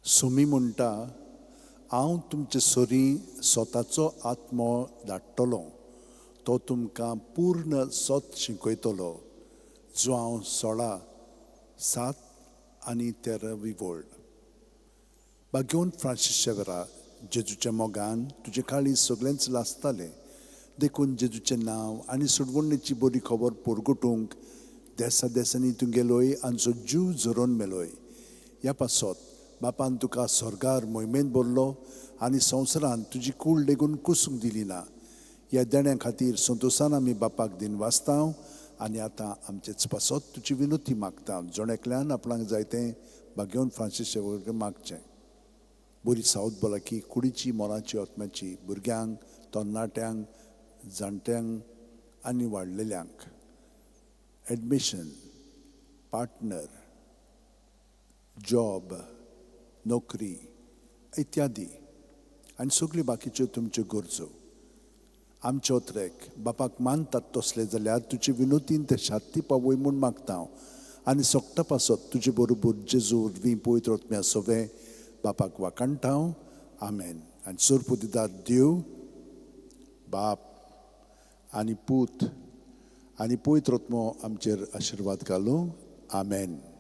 सुमी म्हणटा, हांव तुमचे सोरी स्वताचो आत्मो धाडटलों, तो तुमकां पूर्ण सत शिकयतलो, जो हांव 16:7-13 वोल्ट. बागेवन फ्रांसीस शेवेरा, जेजूच्या मोगान तुजे काळी सगळेंच लासतालें, देखून जेजूचें नांव आनी सुडवणेची बरी खबर पोरगोटूंक देसा देसांनी तूं गेलोय आनी जीव झरोवन मेलोय. ह्या पासत बापान तुका स्वर्गार मोहिमेंत भरलो आनी संवसारान तुजी कूड लेगून कुसूंक दिली ना. ह्या देण्या खातीर संतोशान आमी बापाक दिन वाचतांव आनी आतां आमचेच पासत तुजी विनोती मागता. जोणेकल्यान आपणाक जायतें बागेवन फ्रांसीस शेवेराक मागचें. बरी सावत भलायकी कुडीची मोलाची आत्म्याची भुरग्यांक, तरणाट्यांक, जाणट्यांक आनी वाडलेल्यांक. एडमिशन, पार्टनर, जॉब, नोकरी इत्यादी आनी सगळ्यो बाकीच्यो तुमच्यो गरजो. आमचे ओत्रेक बापाक मानतात तसले जाल्यार तुजे विनोतीन ते शांती पावय म्हूण मागता आनी सोगता पासत तुजे बरोबर जेजू वरवीं पवित्र आत्म्या सवें बापाक वाकाणटां. आमेन. आनी सुरपुदिदार देव, बाप आनी पूत आनी पवित्र आत्मो आमचेर आशिर्वाद घालूं. आमेन.